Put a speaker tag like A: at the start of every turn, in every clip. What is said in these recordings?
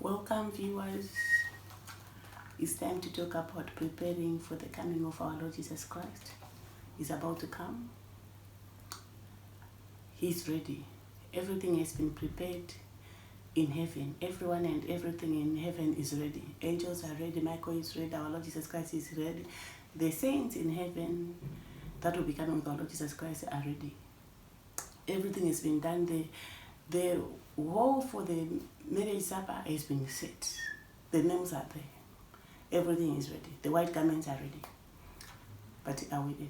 A: Welcome, viewers. It's time to talk about preparing for the coming of our Lord Jesus Christ. He's about to come. He's ready. Everything has been prepared in heaven. Everyone and everything in heaven is ready. Angels are ready. Michael is ready. Our Lord Jesus Christ is ready. The saints in heaven that will be coming with our Lord Jesus Christ are ready. Everything has been done. The wall for the marriage supper has been set. The names are there. Everything is ready. The white garments are ready. But are we ready?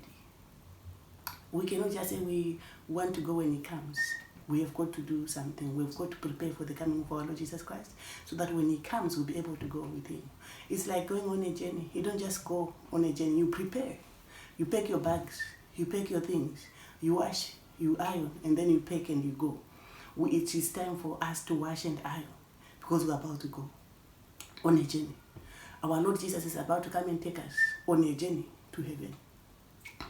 A: We cannot just say we want to go when he comes. We have got to do something. We've got to prepare for the coming of our Lord Jesus Christ so that when he comes, we'll be able to go with him. It's like going on a journey. You don't just go on a journey. You prepare. You pack your bags. You pack your things. You wash, you iron, and then you pack and you go. It is time for us to wash and iron because we're about to go on a journey. Our Lord Jesus is about to come and take us on a journey to heaven.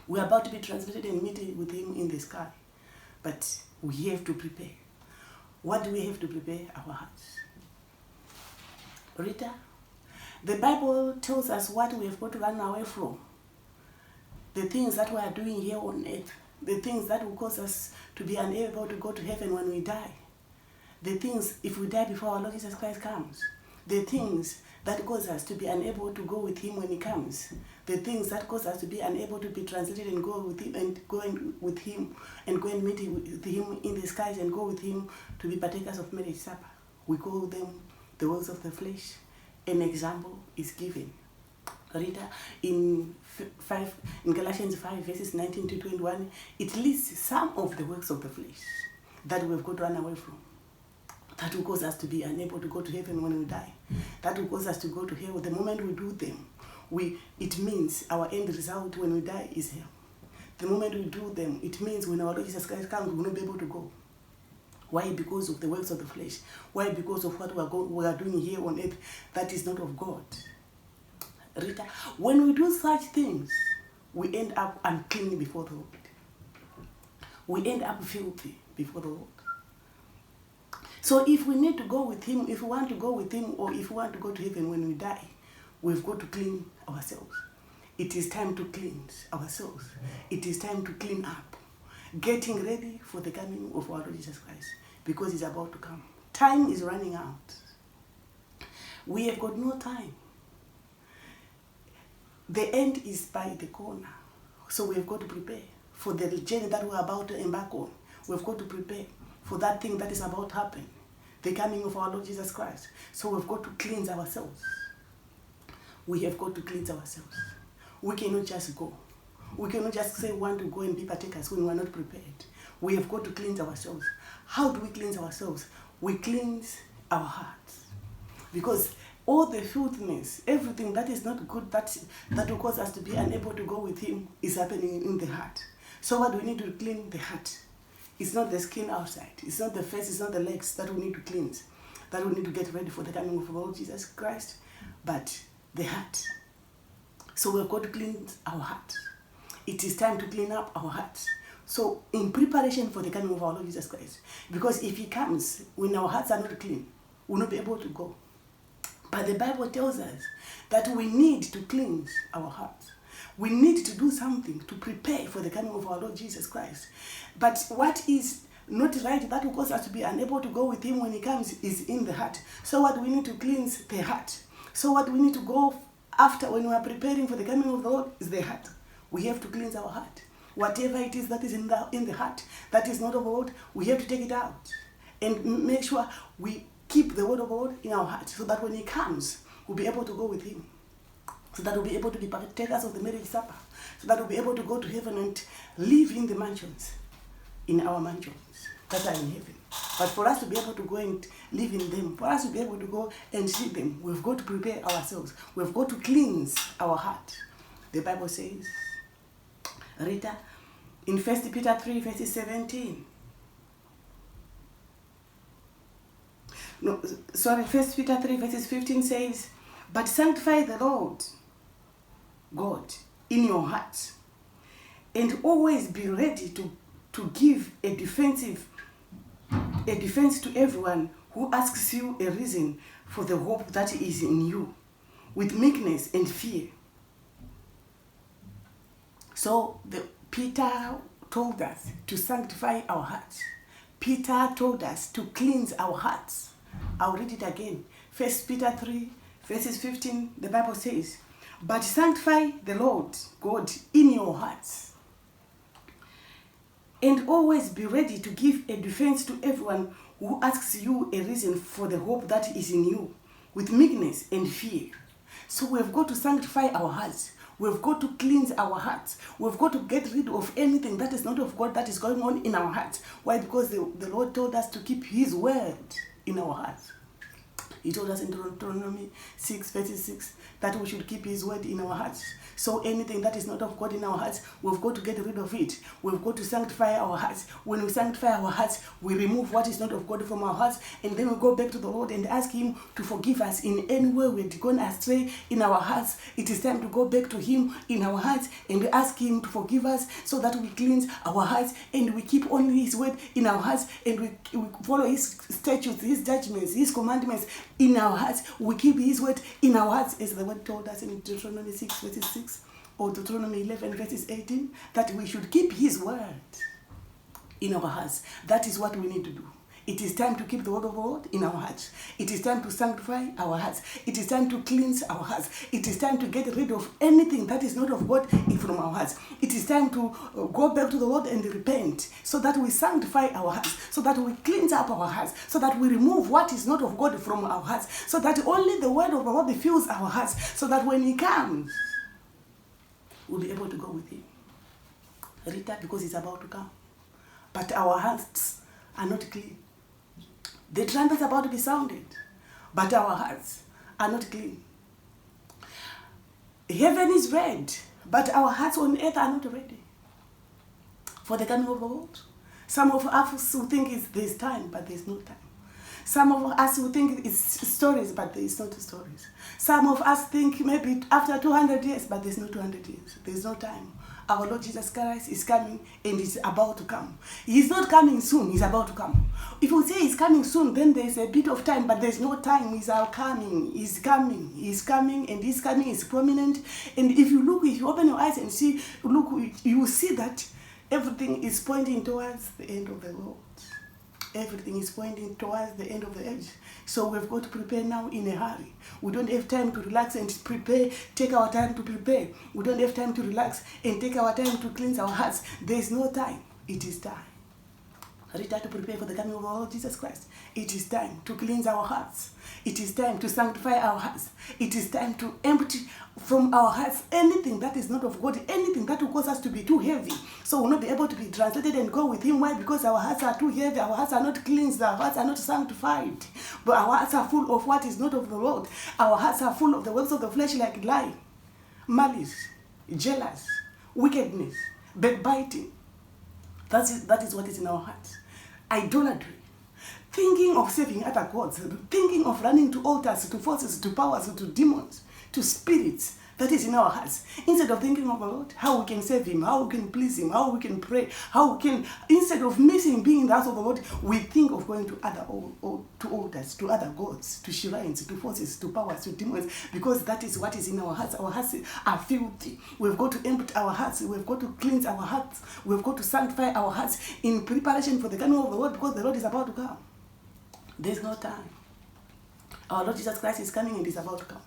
A: We're about to be translated and meet with him in the sky. But we have to prepare. What do we have to prepare? Our hearts. Rita, the Bible tells us what we have got to run away from. The things that we are doing here on earth. The things that will cause us to be unable to go to heaven when we die. The things, if we die before our Lord Jesus Christ comes. The things that cause us to be unable to go with him when he comes. The things that cause us to be unable to be translated and go with him and go with him and go and meet with him in the skies and go with him to be partakers of marriage supper. We call them the works of the flesh. An example is given. Rita, in Galatians 5 verses 19 to 21, it lists some of the works of the flesh that we've got to run away from. That will cause us to be unable to go to heaven when we die. That will cause us to go to hell. The moment we do them, it means our end result when we die is hell. The moment we do them, it means when our Lord Jesus Christ comes, we will not be able to go. Why? Because of the works of the flesh. Why? Because of what we are doing here on earth that is not of God. Rita, when we do such things, we end up unclean before the Lord. We end up filthy before the Lord. So if we need to go with him, if we want to go with him, or if we want to go to heaven when we die, we've got to clean ourselves. It is time to cleanse ourselves. It is time to clean up. Getting ready for the coming of our Lord Jesus Christ, because he's about to come. Time is running out. We have got no time. The end is by the corner. So we've got to prepare for the journey that we're about to embark on. We've got to prepare for that thing that is about to happen. The coming of our Lord Jesus Christ. So we've got to cleanse ourselves. We have got to cleanse ourselves. We cannot just go. We cannot just say we want to go and be partakers when we are not prepared. We have got to cleanse ourselves. How do we cleanse ourselves? We cleanse our hearts. Because all the filthiness, everything that is not good, that will cause us to be unable to go with him, is happening in the heart. So what do we need to clean? The heart. It's not the skin outside. It's not the face. It's not the legs that we need to cleanse. That we need to get ready for the coming of our Lord Jesus Christ. But the heart. So we've got to cleanse our heart. It is time to clean up our hearts. So in preparation for the coming of our Lord Jesus Christ. Because if he comes, when our hearts are not clean, we'll not be able to go. But the Bible tells us that we need to cleanse our hearts. We need to do something to prepare for the coming of our Lord Jesus Christ. But what is not right, that will cause us to be unable to go with him when he comes, is in the heart. So what we need to cleanse the heart. So what we need to go after when we are preparing for the coming of the Lord is the heart. We have to cleanse our heart. Whatever it is that is in the heart that is not of the Lord, we have to take it out and make sure we keep the word of God in our heart, so that when he comes, we'll be able to go with him. So that we'll be able to be partakers of the marriage supper. So that we'll be able to go to heaven and live in the mansions, in our mansions that are in heaven. But for us to be able to go and live in them, for us to be able to go and see them, we've got to prepare ourselves. We've got to cleanse our heart. The Bible says, Rita, in 1 Peter 3 verses 17. No, sorry, 1 Peter 3 verses 15 says, but sanctify the Lord God in your heart, and always be ready to give a defense to everyone who asks you a reason for the hope that is in you, with meekness and fear. So Peter told us to sanctify our hearts. Peter told us to cleanse our hearts. I'll read it again. 1 Peter 3, verses 15, the Bible says, "But sanctify the Lord God in your hearts, and always be ready to give a defense to everyone who asks you a reason for the hope that is in you, with meekness and fear." So we've got to sanctify our hearts. We've got to cleanse our hearts. We've got to get rid of anything that is not of God that is going on in our hearts. Why? Because the Lord told us to keep His word in our hearts. He told us in Deuteronomy 6, verses 6, that we should keep His word in our hearts. So anything that is not of God in our hearts, we've got to get rid of it. We've got to sanctify our hearts. When we sanctify our hearts, we remove what is not of God from our hearts, and then we go back to the Lord and ask Him to forgive us in any way we've gone astray in our hearts. It is time to go back to Him in our hearts and ask Him to forgive us, so that we cleanse our hearts and we keep only His word in our hearts, and we follow His statutes, His judgments, His commandments in our hearts. We keep His word in our hearts, as the word told us in Deuteronomy 6, verses 6. Or Deuteronomy 11, verses 18, that we should keep His word in our hearts. That is what we need to do. It is time to keep the word of the Lord in our hearts. It is time to sanctify our hearts. It is time to cleanse our hearts. It is time to get rid of anything that is not of God from our hearts. It is time to go back to the Lord and repent, so that we sanctify our hearts, so that we cleanse up our hearts, so that we remove what is not of God from our hearts, so that only the word of the Lord fills our hearts, so that when He comes, we'll be able to go with Him. Rita, because He's about to come. But our hearts are not clean. The trumpet is about to be sounded, but our hearts are not clean. Heaven is red, but our hearts on earth are not ready for the coming of the Lord. Some of us who think there's time, but there's no time. Some of us who think it's stories, but there is not stories. Some of us think maybe after 200 years, but there's no 200 years. There's no time. Our Lord Jesus Christ is coming, and is about to come. He's not coming soon, He's about to come. If we say He's coming soon, then there's a bit of time, but there's no time. He's coming. He's coming. He's coming, and He's coming is prominent. And if you open your eyes and see, look, you will see that everything is pointing towards the end of the world. Everything is pointing towards the end of the age. So we've got to prepare now in a hurry. We don't have time to relax and prepare. Take our time to prepare. We don't have time to relax and take our time to cleanse our hearts. There's no time. It is time. Rita, to prepare for the coming of our Lord Jesus Christ. It is time to cleanse our hearts. It is time to sanctify our hearts. It is time to empty from our hearts anything that is not of God, anything that will cause us to be too heavy. So we'll not be able to be translated and go with Him. Why? Because our hearts are too heavy. Our hearts are not cleansed. Our hearts are not sanctified. But our hearts are full of what is not of the Lord. Our hearts are full of the works of the flesh, like lying, malice, jealous, wickedness, backbiting. That is what is in our hearts. Idolatry. Thinking of serving other gods. Thinking of running to altars, to forces, to powers, to demons, to spirits. That is in our hearts. Instead of thinking of the Lord, how we can serve Him, how we can please Him, how we can pray, how we can, instead of missing being in the house of the Lord, we think of going to other to altars, to other gods, to shrines, to forces, to powers, to demons, because that is what is in our hearts. Our hearts are filthy. We've got to empty our hearts. We've got to cleanse our hearts. We've got to sanctify our hearts in preparation for the coming of the Lord, because the Lord is about to come. There's no time. Our Lord Jesus Christ is coming and is about to come.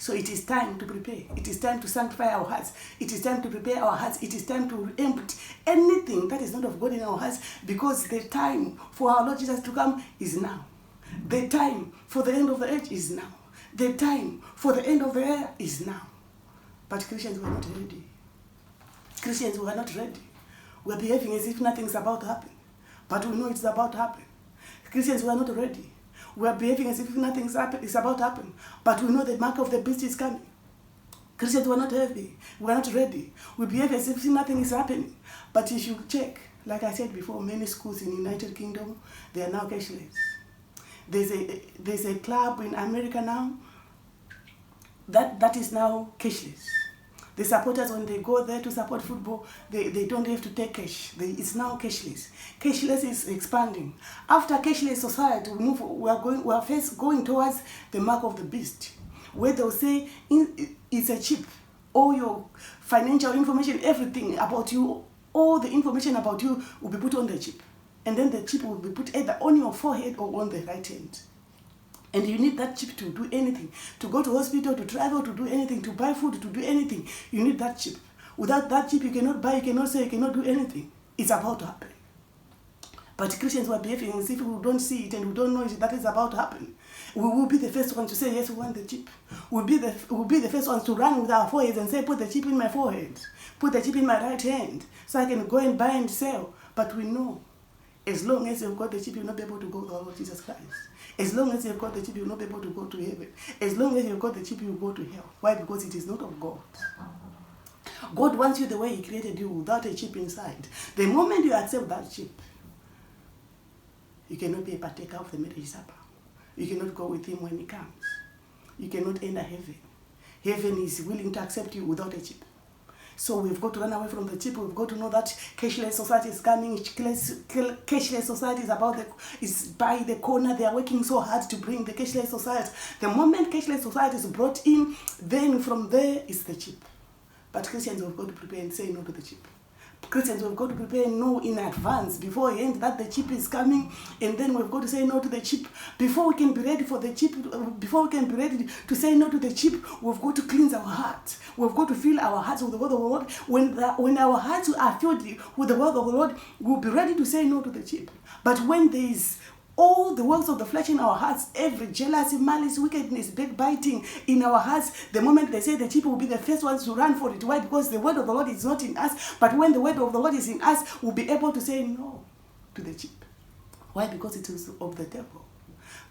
A: So it is time to prepare. It is time to sanctify our hearts. It is time to prepare our hearts. It is time to empty anything that is not of God in our hearts, because the time for our Lord Jesus to come is now. The time for the end of the age is now. The time for the end of the era is now. But Christians were not ready. Christians were not ready. We're behaving as if nothing's about to happen. But we know it's about to happen. Christians were not ready. We are behaving as if nothing is about to happen. But we know the mark of the beast is coming. Christians were not ready. We are not ready. We behave as if nothing is happening. But if you check, like I said before, many schools in the United Kingdom, they are now cashless. There's a club in America now that is now cashless. The supporters, when they go there to support football, they don't have to take cash. It's now cashless. Cashless is expanding. After cashless society, we are first going towards the mark of the beast, where they'll say it's a chip. All your financial information, everything about you, all the information about you will be put on the chip. And then the chip will be put either on your forehead or on the right hand. And you need that chip to do anything. To go to hospital, to travel, to do anything, to buy food, to do anything. You need that chip. Without that chip, you cannot buy, you cannot sell, you cannot do anything. It's about to happen. But Christians were behaving as if we don't see it and we don't know that is about to happen. We will be the first ones to say, yes, we want the chip. We'll be the first ones to run with our foreheads and say, put the chip in my forehead. Put the chip in my right hand so I can go and buy and sell. But we know, as long as you've got the chip, you'll not be able to go to our Lord Jesus Christ. As long as you've got the chip, you'll not be able to go to heaven. As long as you've got the chip, you'll go to hell. Why? Because it is not of God. God wants you the way He created you, without a chip inside. The moment you accept that chip, you cannot be a partaker of the marriage supper. You cannot go with Him when He comes. You cannot enter heaven. Heaven is willing to accept you without a chip. So we've got to run away from the chip. We've got to know that cashless society is coming. Cashless society is by the corner. They are working so hard to bring the cashless society. The moment cashless society is brought in, then from there is the chip. But Christians have got to prepare and say no to the chip. Christians have got to prepare and know in advance beforehand that the chip is coming, and then we've got to say no to the chip. Before we can be ready for the chip, before we can be ready to say no to the chip, we've got to cleanse our heart. We've got to fill our hearts with the word of the Lord. When our hearts are filled with the word of the Lord, we'll be ready to say no to the chip. But when there is all the works of the flesh in our hearts, every jealousy, malice, wickedness, backbiting in our hearts, the moment they say the chip, will be the first ones to run for it. Why? Because the word of the Lord is not in us. But when the word of the Lord is in us, we'll be able to say no to the chip. Why? Because it is of the devil.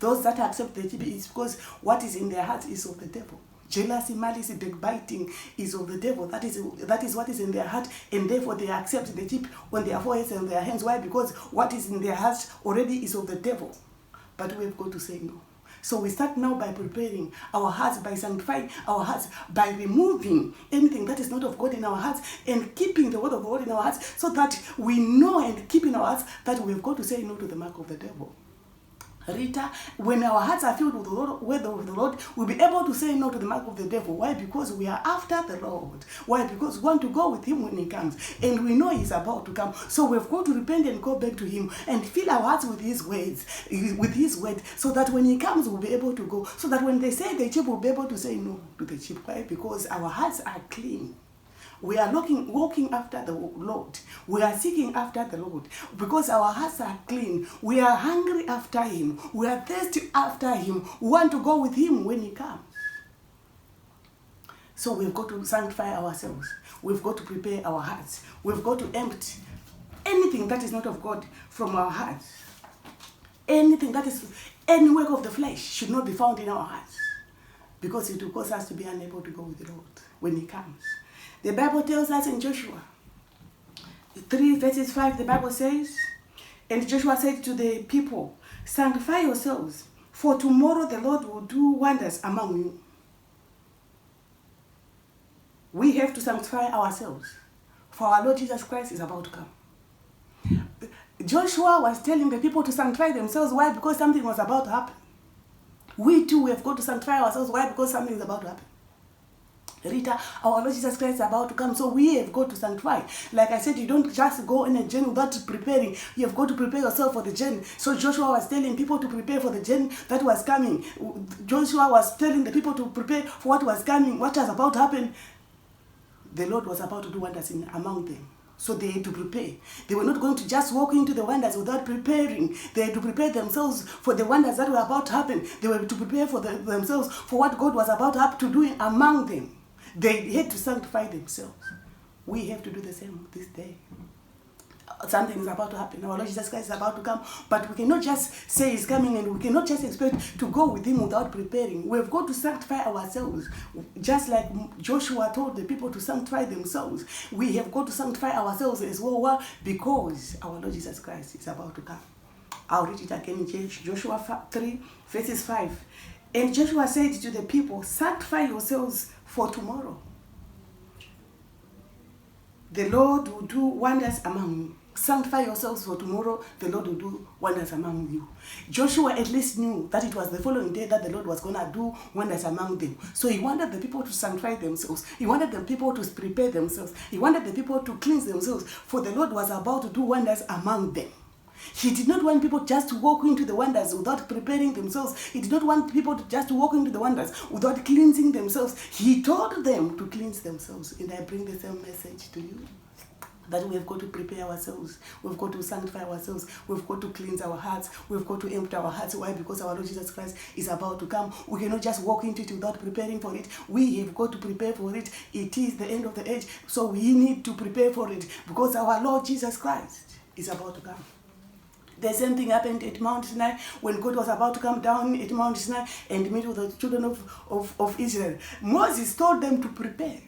A: Those that accept the chip is because what is in their hearts is of the devil. Jealousy, malice, backbiting is of the devil. That is what is in their heart, and therefore they accept the chip on their foreheads and their hands. Why? Because what is in their hearts already is of the devil. But we've got to say no. So we start now by preparing our hearts, by sanctifying our hearts, by removing anything that is not of God in our hearts and keeping the word of the Lord in our hearts, so that we know and keep in our hearts that we've got to say no to the mark of the devil. Rita, when our hearts are filled with the word of the Lord, we'll be able to say no to the mark of the devil. Why? Because we are after the Lord. Why? Because we want to go with Him when He comes. And we know He's about to come. So we've got to repent and go back to Him and fill our hearts with His words, so that when He comes, we'll be able to go. So that when they say the chip, we'll be able to say no to the chip. Why? Because our hearts are clean. We are walking after the Lord. We are seeking after the Lord because our hearts are clean. We are hungry after Him. We are thirsty after Him. We want to go with Him when He comes. So we've got to sanctify ourselves. We've got to prepare our hearts. We've got to empty anything that is not of God from our hearts. Anything that is any work of the flesh should not be found in our hearts, because it will cause us to be unable to go with the Lord when He comes. The Bible tells us in Joshua 3 verses 5, the Bible says, and Joshua said to the people, sanctify yourselves, for tomorrow the Lord will do wonders among you. We have to sanctify ourselves, for our Lord Jesus Christ is about to come. Joshua was telling the people to sanctify themselves. Why? Because something was about to happen. We too have got to sanctify ourselves. Why? Because something is about to happen. Rita, our Lord Jesus Christ is about to come, so we have got to sanctify. Like I said, you don't just go on a journey without preparing. You have got to prepare yourself for the journey. So Joshua was telling people to prepare for the journey that was coming. Joshua was telling the people to prepare for what was coming, what was about to happen. The Lord was about to do wonders among them. So they had to prepare. They were not going to just walk into the wonders without preparing. They had to prepare themselves for the wonders that were about to happen. They were to prepare for themselves for what God was about to do among them. They had to sanctify themselves. We have to do the same this day. Something is about to happen. Our Lord Jesus Christ is about to come. But we cannot just say He's coming, and we cannot just expect to go with Him without preparing. We've got to sanctify ourselves. Just like Joshua told the people to sanctify themselves, we have got to sanctify ourselves as well. Why? Because our Lord Jesus Christ is about to come. I'll read it again in Joshua 3 verses 5. And Joshua said to the people, sanctify yourselves for tomorrow. The Lord will do wonders among you. Sanctify yourselves for tomorrow, the Lord will do wonders among you. Joshua at least knew that it was the following day that the Lord was going to do wonders among them. So he wanted the people to sanctify themselves. He wanted the people to prepare themselves. He wanted the people to cleanse themselves, for the Lord was about to do wonders among them. He did not want people just to walk into the wonders without preparing themselves. He did not want people to just walk into the wonders without cleansing themselves. He told them to cleanse themselves. And I bring the same message to you, that we have got to prepare ourselves. We've got to sanctify ourselves. We've got to cleanse our hearts. We've got to empty our hearts. Why? Because our Lord Jesus Christ is about to come. We cannot just walk into it without preparing for it. We have got to prepare for it. It is the end of the age. So we need to prepare for it, because our Lord Jesus Christ is about to come. The same thing happened at Mount Sinai when God was about to come down at Mount Sinai and meet with the children of Israel. Moses told them to prepare.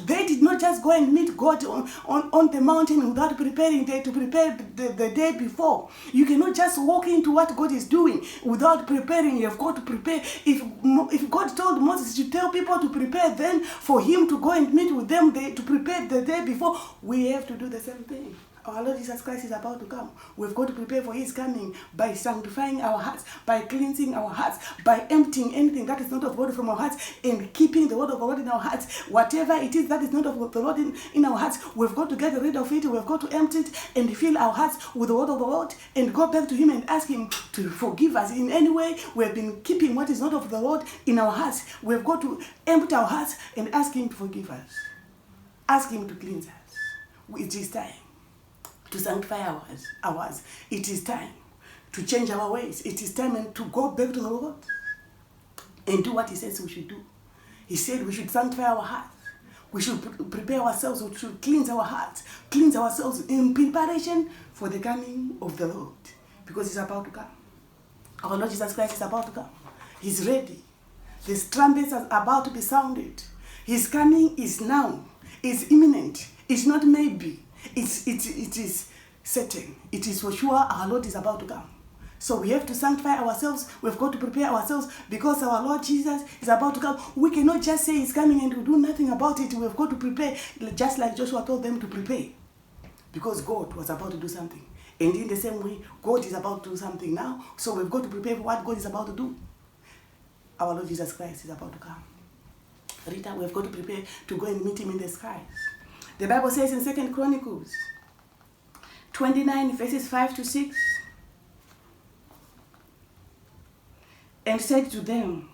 A: They did not just go and meet God on the mountain without preparing to prepare the day before. You cannot just walk into what God is doing without preparing. You have got to prepare. If God told Moses to tell people to prepare, then for him to go and meet with them to prepare the day before, we have to do the same thing. Our Lord Jesus Christ is about to come. We've got to prepare for his coming by sanctifying our hearts, by cleansing our hearts, by emptying anything that is not of God from our hearts, and keeping the word of God in our hearts. Whatever it is that is not of the Lord in our hearts, we've got to get rid of it. We've got to empty it and fill our hearts with the word of the Lord, and go back to him and ask him to forgive us in any way we have been keeping what is not of the Lord in our hearts. We've got to empty our hearts and ask him to forgive us. Ask him to cleanse us. It is time to sanctify ours. It is time to change our ways. It is time to go back to the Lord and do what he says we should do. He said we should sanctify our hearts. We should prepare ourselves. We should cleanse our hearts. Cleanse ourselves in preparation for the coming of the Lord, because he's about to come. Our Lord Jesus Christ is about to come. He's ready. The trumpets are about to be sounded. His coming is now. It's imminent. It's not maybe. It is certain. It is for sure our Lord is about to come. So we have to sanctify ourselves. We've got to prepare ourselves, because our Lord Jesus is about to come. We cannot just say he's coming and we do nothing about it. We've got to prepare, just like Joshua told them to prepare, because God was about to do something. And in the same way, God is about to do something now. So we've got to prepare for what God is about to do. Our Lord Jesus Christ is about to come. Rita, we've got to prepare to go and meet him in the skies. The Bible says in 2 Chronicles 29 verses 5 to 6, and said to them,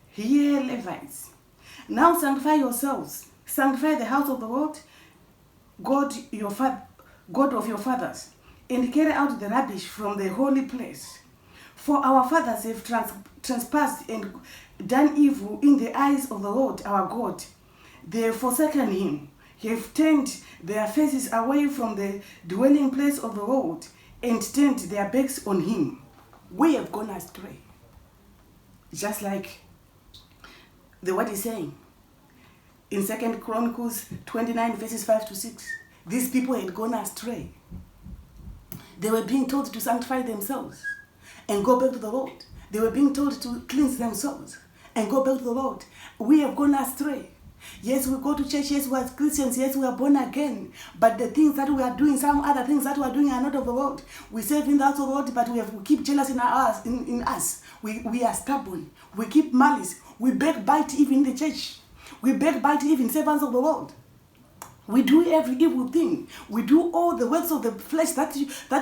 A: "Hear, Levites, now sanctify yourselves, sanctify the house of the Lord, God of your fathers, and carry out the rubbish from the holy place. For our fathers have trespassed and done evil in the eyes of the Lord our God. They have forsaken him, have turned their faces away from the dwelling place of the Lord, and turned their backs on him." We have gone astray. Just like the word is saying in 2 Chronicles 29 verses 5 to 6. These people had gone astray. They were being told to sanctify themselves and go back to the Lord. They were being told to cleanse themselves and go back to the Lord. We have gone astray. Yes, we go to church. Yes, we are Christians. Yes, we are born again. But the things that we are doing, some other things that we are doing are not of the Lord. We serve in the house of the Lord, but we keep jealous in us. We are stubborn. We keep malice. We backbite even in the church. We backbite even servants of the Lord. We do every evil thing. We do all the works of the flesh that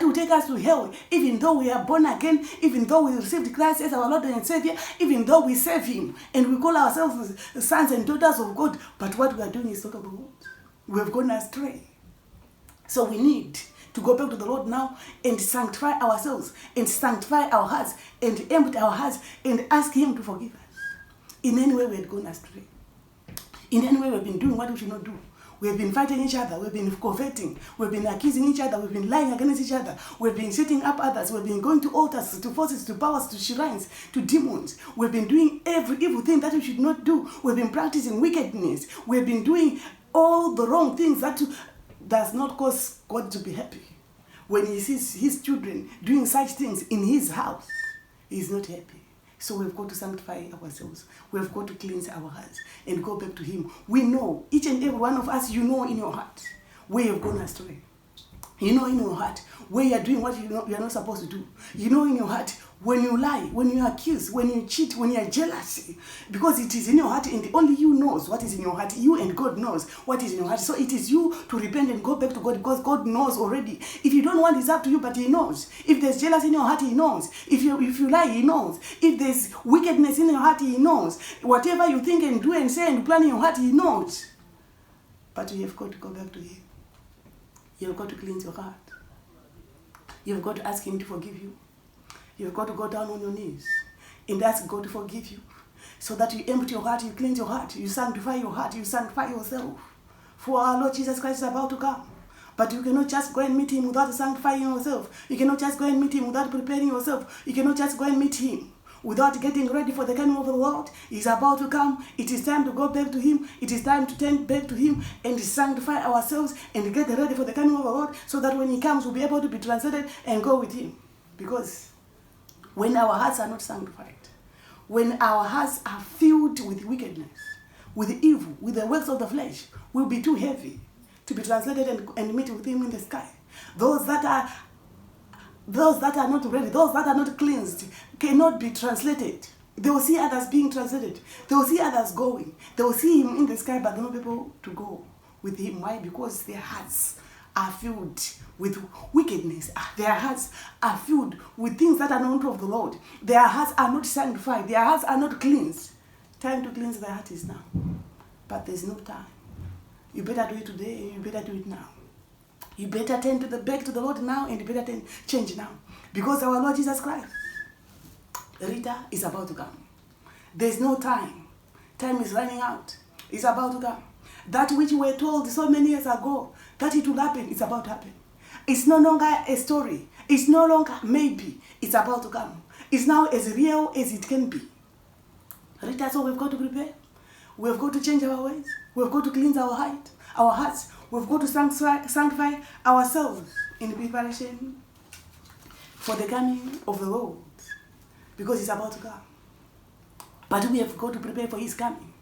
A: will take us to hell, even though we are born again, even though we received Christ as our Lord and Savior, even though we serve him, and we call ourselves sons and daughters of God. But what we are doing is not of the Lord. We have gone astray. So we need to go back to the Lord now and sanctify ourselves, and sanctify our hearts, and empty our hearts, and ask him to forgive us. In any way we had gone astray. In any way we have been doing what we should not do. We have been fighting each other. We've been coveting. We've been accusing each other. We've been lying against each other. We've been setting up others. We've been going to altars, to forces, to powers, to shrines, to demons. We've been doing every evil thing that we should not do. We've been practicing wickedness. We've been doing all the wrong things that does not cause God to be happy. When he sees his children doing such things in his house, he is not happy. So we've got to sanctify ourselves. We've got to cleanse our hearts and go back to him. We know, each and every one of us, you know in your heart, where you've gone astray. You know in your heart where you're doing what you're not supposed to do. You know in your heart when you lie, when you accuse, when you cheat, when you're jealous. Because it is in your heart and only you knows what is in your heart. You and God knows what is in your heart. So it is you to repent and go back to God because God knows already. If you don't want, it's up to you, but He knows. If there's jealousy in your heart, He knows. If you lie, He knows. If there's wickedness in your heart, He knows. Whatever you think and do and say and plan in your heart, He knows. But you have got to go back to Him. You've got to cleanse your heart. You've got to ask Him to forgive you. You've got to go down on your knees and ask God to forgive you. So that you empty your heart, you cleanse your heart, you sanctify your heart, you sanctify yourself. For our Lord Jesus Christ is about to come. But you cannot just go and meet Him without sanctifying yourself. You cannot just go and meet Him without preparing yourself. You cannot just go and meet Him without getting ready for the coming of the Lord. He's about to come. It is time to go back to Him. It is time to turn back to Him and sanctify ourselves and get ready for the coming of the Lord so that when He comes, we'll be able to be translated and go with Him. Because when our hearts are not sanctified, when our hearts are filled with wickedness, with evil, with the works of the flesh, we'll be too heavy to be translated and meet with Him in the sky. Those that are not ready, those that are not cleansed, cannot be translated. They will see others being translated. They will see others going. They will see Him in the sky, but not able to go with Him. Why? Because their hearts are filled with wickedness. Their hearts are filled with things that are not of the Lord. Their hearts are not sanctified. Their hearts are not cleansed. Time to cleanse their heart is now. But there's no time. You better do it today. You better do it now. You better turn back to the Lord now, and you better change now. Because our Lord Jesus Christ, Rita, is about to come. There's no time. Time is running out. It's about to come. That which we were told so many years ago that it will happen, it's about to happen. It's no longer a story. It's no longer maybe. It's about to come. It's now as real as it can be. Rita, so we've got to prepare. We've got to change our ways. We've got to cleanse our hearts. We've got to sanctify ourselves in preparation for the coming of the Lord. Because He's about to come. But we have got to prepare for His coming.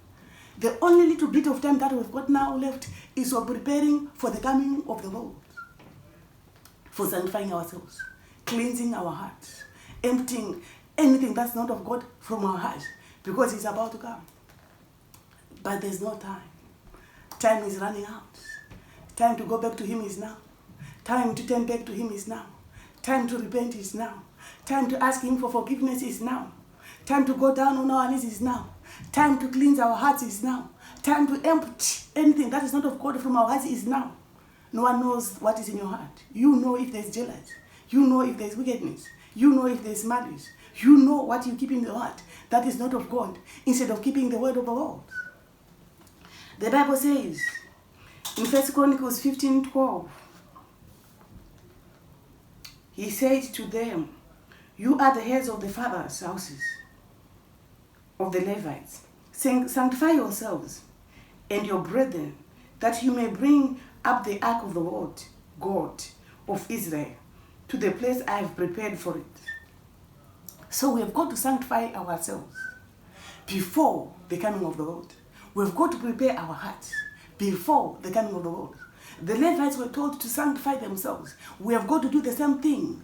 A: The only little bit of time that we've got now left is for preparing for the coming of the Lord. For sanctifying ourselves, cleansing our hearts, emptying anything that's not of God from our hearts, because He's about to come. But there's no time. Time is running out. Time to go back to Him is now. Time to turn back to Him is now. Time to repent is now. Time to ask Him for forgiveness is now. Time to go down on our knees is now. Time to cleanse our hearts is now. Time to empty anything that is not of God from our hearts is now. No one knows what is in your heart. You know if there's jealousy. You know if there's wickedness. You know if there's malice. You know what you keep in your heart that is not of God, instead of keeping the word of the Lord. The Bible says in 1 Chronicles 15:12, He said to them, "You are the heads of the fathers' houses of the Levites. Sanctify yourselves and your brethren, that you may bring up the ark of the Lord, God of Israel, to the place I have prepared for it." So we have got to sanctify ourselves before the coming of the Lord. We've got to prepare our hearts before the coming of the Lord. The Levites were told to sanctify themselves. We have got to do the same thing.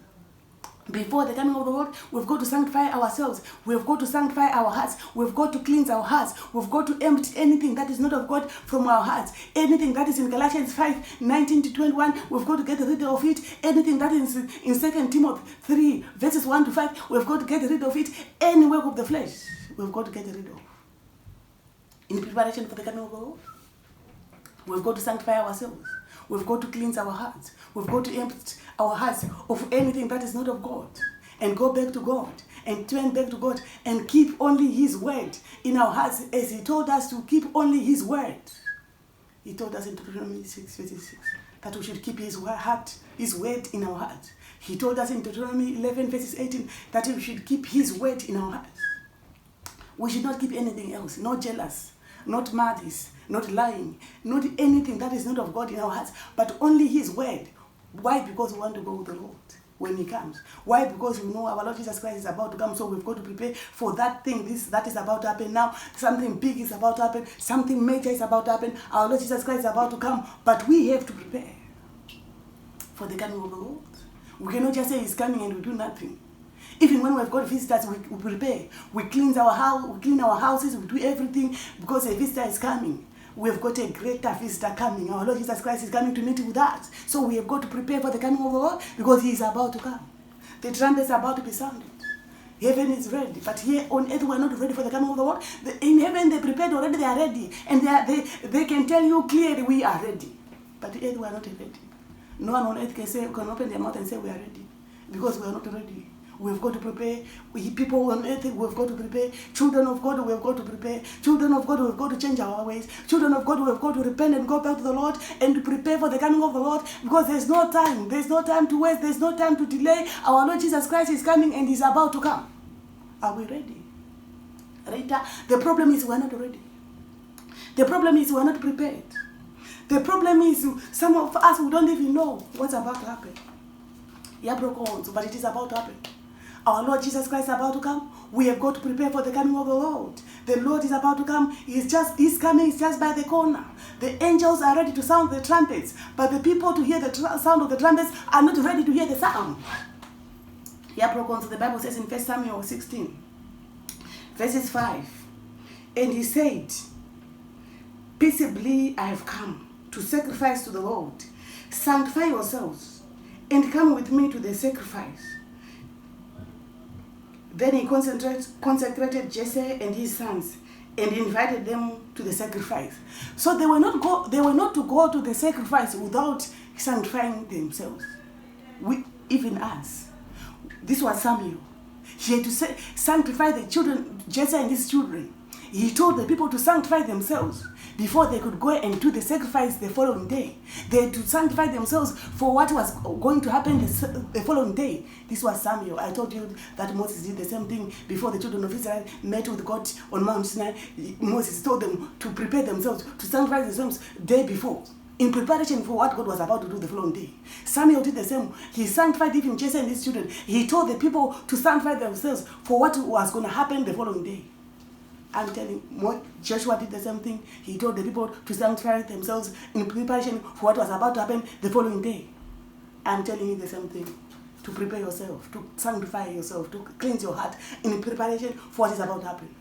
A: Before the coming of the Lord, we've got to sanctify ourselves. We've got to sanctify our hearts. We've got to cleanse our hearts. We've got to empty anything that is not of God from our hearts. Anything that is in Galatians 5:19-21, we've got to get rid of it. Anything that is in 2 Timothy 3, verses 1-5, we've got to get rid of it. Any work of the flesh, we've got to get rid of. In preparation for the coming of the Lord, we've got to sanctify ourselves. We've got to cleanse our hearts. We've got to empty our hearts of anything that is not of God and go back to God and turn back to God and keep only His word in our hearts, as He told us to keep only His word. He told us in Deuteronomy 6:56 that we should keep His word in our hearts. He told us in Deuteronomy 11:18 that we should keep His word in our hearts. We should not keep anything else, not jealous, not malice, not lying, not anything that is not of God in our hearts, but only His word. Why? Because we want to go with the Lord. when he comes. Why? Because we know our Lord Jesus Christ is about to come, so we've got to prepare for that thing that is about to happen now. Something big is about to happen. Something major is about to happen. Our Lord Jesus Christ is about to come, but we have to prepare for the coming of the Lord. We cannot just say he's coming and we do nothing. Even when we've got visitors, we prepare. We clean our house, we clean our houses, we do everything because a visitor is coming. We've got a greater visitor coming. Our Lord Jesus Christ is coming to meet with us. So we have got to prepare for the coming of the Lord because he is about to come. The trumpet is about to be sounded. Heaven is ready, but here on earth we are not ready for the coming of the Lord. In heaven they prepared already, they are ready. And they can tell you clearly we are ready. But on earth we are not ready. No one on earth can open their mouth and say we are ready because we are not ready. We've got to prepare. People on earth, we've got to prepare. Children of God, we've got to prepare. Children of God, we've got to change our ways. Children of God, we've got to repent and go back to the Lord and to prepare for the coming of the Lord because there's no time. There's no time to waste. There's no time to delay. Our Lord Jesus Christ is coming and he's about to come. Are we ready? Rita, the problem is we're not ready. The problem is we're not prepared. The problem is some of us, we don't even know what's about to happen. Yeah, but it is about to happen. Our Lord Jesus Christ is about to come. We have got to prepare for the coming of the Lord. The Lord is about to come. He's coming just by the corner. The angels are ready to sound the trumpets, but the people to hear the sound of the trumpets are not ready to hear the sound. Yeah, the Bible says in 1 Samuel 16, verses 5, and he said, peaceably I have come to sacrifice to the Lord. Sanctify yourselves and come with me to the sacrifice. Then he consecrated Jesse and his sons and invited them to the sacrifice. So they were not to go to the sacrifice without sanctifying themselves. Even us. This was Samuel. He had to sanctify the children, Jesse and his children. He told the people to sanctify themselves before they could go and do the sacrifice the following day. They had to sanctify themselves for what was going to happen the following day. This was Samuel. I told you that Moses did the same thing before the children of Israel met with God on Mount Sinai. Moses told them to prepare themselves, to sanctify themselves the day before, in preparation for what God was about to do the following day. Samuel did the same. He sanctified even Jesse and his children. He told the people to sanctify themselves for what was going to happen the following day. I'm telling you, Joshua did the same thing. He told the people to sanctify themselves in preparation for what was about to happen the following day. I'm telling you the same thing. To prepare yourself, to sanctify yourself, to cleanse your heart in preparation for what is about to happen.